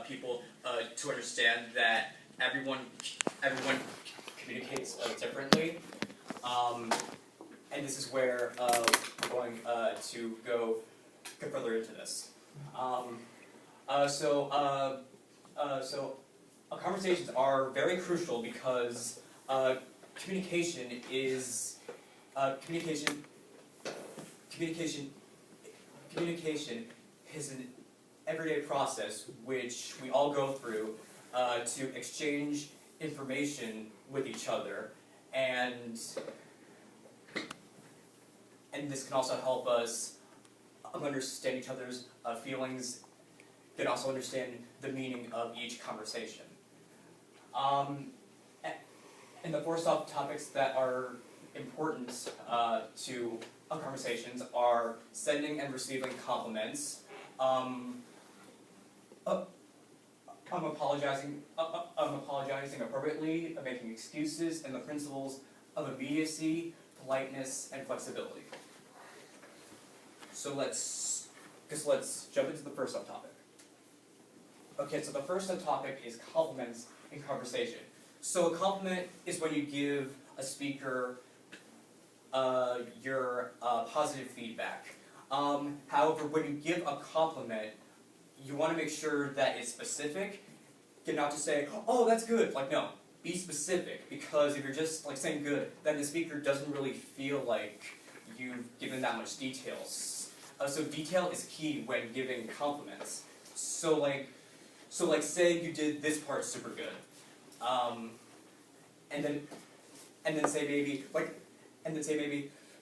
people to understand that everyone communicates differently, and this is where we're going to go further into this. So conversations are very crucial because communication is an everyday process which we all go through to exchange information with each other, and this can also help us understand each other's feelings, can also understand the meaning of each conversation. And the four topics that are important to conversations are sending and receiving compliments, apologizing appropriately, making excuses, and the principles of immediacy, politeness, and flexibility. So let's jump into the first subtopic. Okay, so the first subtopic is compliments in conversation. So a compliment is when you give a speaker your positive feedback. However, when you give a compliment, you want to make sure that it's specific, and not to say, "Oh, that's good." Like, no, be specific, because if you're just like saying "good," then the speaker doesn't really feel like you've given that much details. So detail is key when giving compliments. So like, say you did this part super good, and then say maybe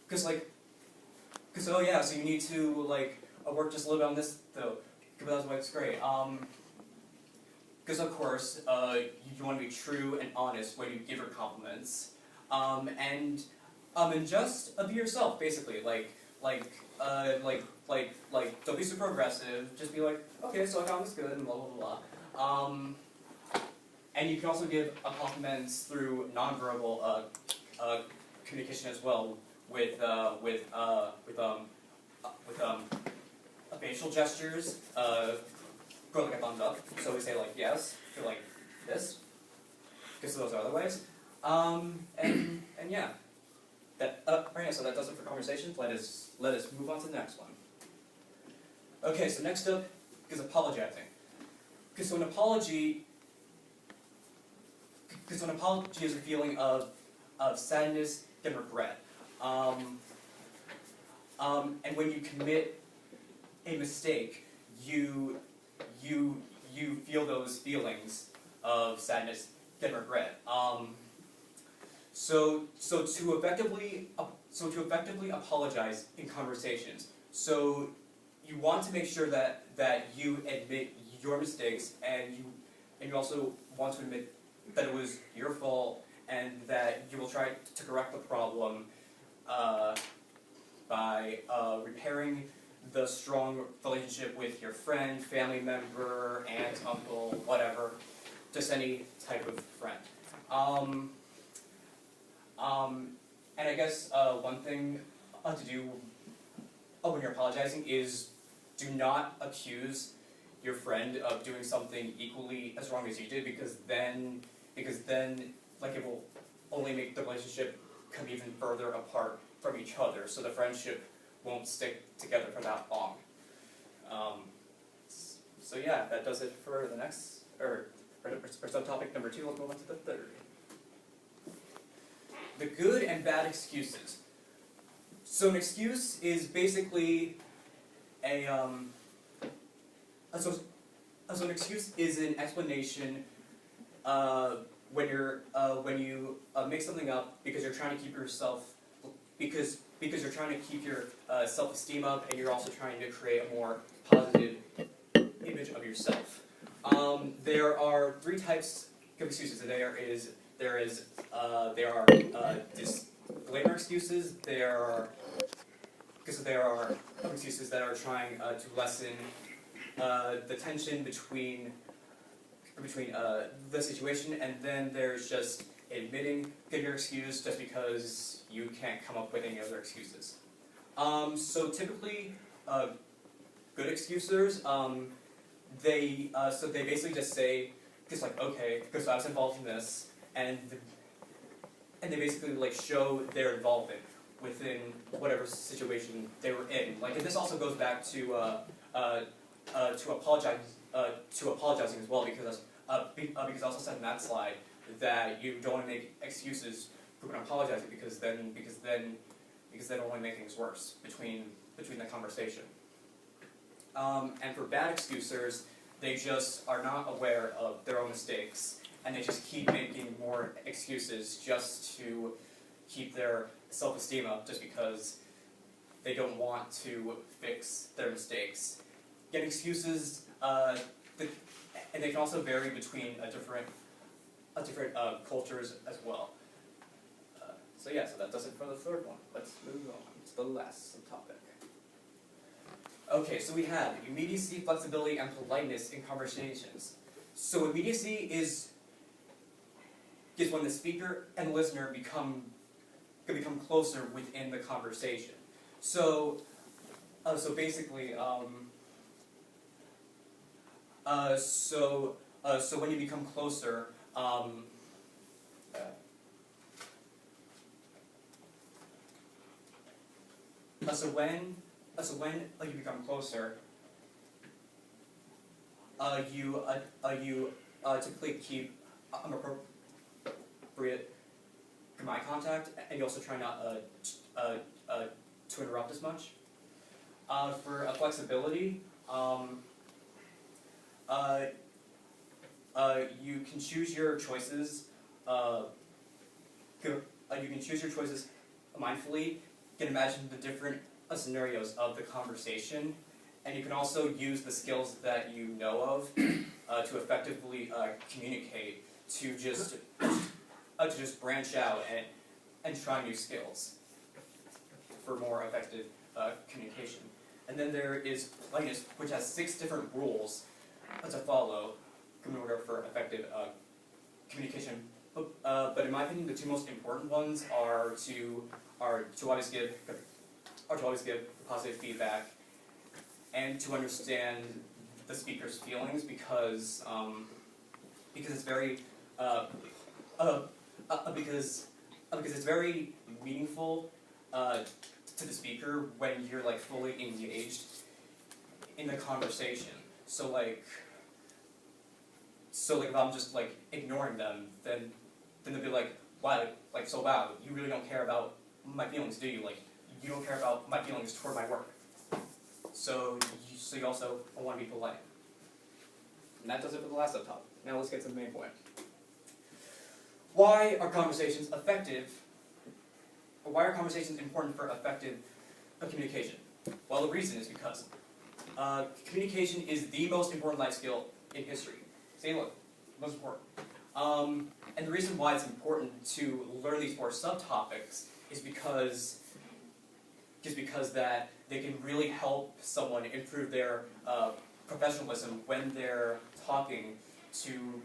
because oh yeah, so you need to like work just a little bit on this though, because that's why it's great. Because of course you want to be true and honest when you give her compliments, and just be yourself basically. Don't be super aggressive. Just be like, okay, so I found this good, and blah blah blah. And you can also give compliments through nonverbal communication as well, with facial gestures. Go like a thumbs up. So we say like yes, or like this, because those are other ways. And yeah. Right, so that does it for conversations. Let us move on to the next one. Okay, so next up is apologizing. Because so an apology is a feeling of sadness and regret. And when you commit a mistake, you feel those feelings of sadness and regret. So to effectively apologize in conversations, so you want to make sure that you admit your mistakes, and you also want to admit that it was your fault, and that you will try to correct the problem by repairing the strong relationship with your friend, family member, aunt, uncle, whatever, just any type of friend. And I guess one thing to do when you're apologizing is do not accuse your friend of doing something equally as wrong as you did, because then like it will only make the relationship come even further apart from each other, so the friendship won't stick together for that long. So yeah, that does it for the next, or subtopic number 2. Let's move on to the third. The good and bad excuses. So an excuse is basically an excuse is an explanation when you make something up because you're trying to keep yourself because you're trying to keep your self-esteem up, and you're also trying to create a more positive image of yourself. There are 3 types of excuses. There are disclaimer excuses. There are excuses that are trying to lessen the tension between the situation, and then there's just admitting your excuse just because you can't come up with any other excuses. So typically, good excusers so they basically just say, just like, okay, because I was involved in this, and they basically like show their involvement within whatever situation they were in. Like, and this also goes back to apologizing as well, because I also said in that slide that you don't want to make excuses for when apologizing, because then only make things worse between the conversation. And for bad excusers, they just are not aware of their own mistakes, and they just keep making more excuses just to keep their self-esteem up, just because they don't want to fix their mistakes. Again, excuses, and they can also vary between different cultures as well. So yeah, so that does it for the third one. Let's move on to the last subtopic. Okay, so we have immediacy, flexibility, and politeness in conversations. So immediacy is when the speaker and the listener can become closer within the conversation. So basically, so when you become closer, so when you become closer, you typically keep appropriate eye contact, and you also try not to interrupt as much. For flexibility, you can choose your choices. You can choose your choices mindfully. You can imagine the different scenarios of the conversation, and you can also use the skills that you know of to effectively communicate, to just branch out and try new skills for more effective communication. And then there is politeness, which has 6 different rules to follow in order for effective communication. But in my opinion, the 2 most important ones are to always give positive feedback, and to understand the speaker's feelings, because it's very because it's very meaningful to the speaker when you're like fully engaged in the conversation. So like if I'm just like ignoring them, then they'll be like, wow, you really don't care about my feelings, do you? Like, you don't care about my feelings toward my work. So you also want to be polite. And that does it for the last subtopic. Now let's get to the main point. Why are conversations effective? Or why are conversations important for effective communication? Well, the reason is because communication is the most important life skill in history. Say, look, most important. And the reason why it's important to learn these 4 subtopics is because that they can really help someone improve their professionalism when they're talking to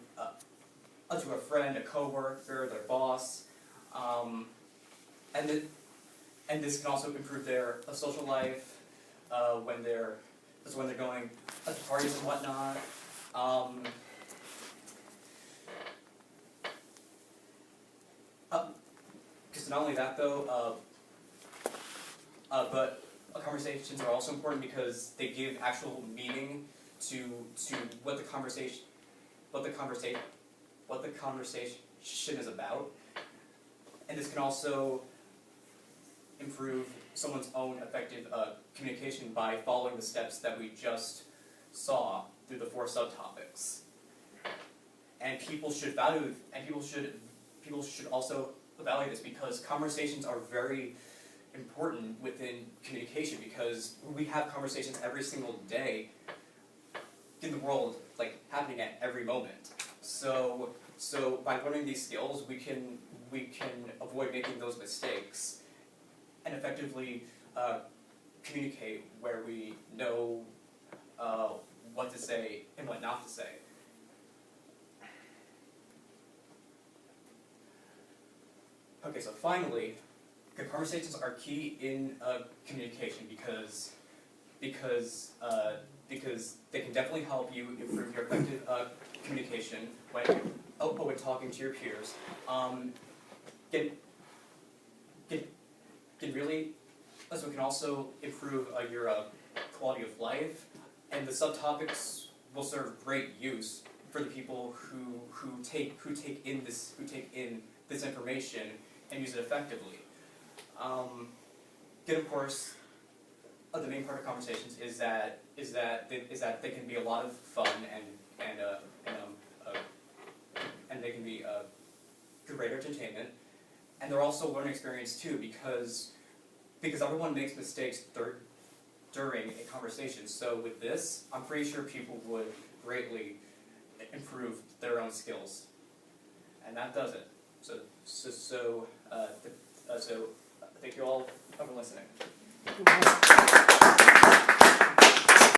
a friend, a coworker, their boss, and this can also improve their social life when they're going to parties and whatnot. Because not only that though, but conversations are also important because they give actual meaning to what the conversation is about, and this can also improve someone's own effective communication by following the steps that we just saw through the 4 subtopics. And people should value, and people should also value this, because conversations are very important within communication, because we have conversations every single day in the world, like happening at every moment. So by learning these skills, we can avoid making those mistakes and effectively communicate where we know what to say and what not to say. Okay, so finally, good conversations are key in communication because because they can definitely help you improve your effective communication when talking to your peers. Can really, so it can also improve your quality of life, and the subtopics will serve great use for the people who take in this information and use it effectively. Then of course, the main part of conversations is that they can be a lot of fun and they can be great entertainment, and they're also a learning experience too, because everyone makes mistakes during a conversation. So with this, I'm pretty sure people would greatly improve their own skills, and that does it. So thank you all for listening.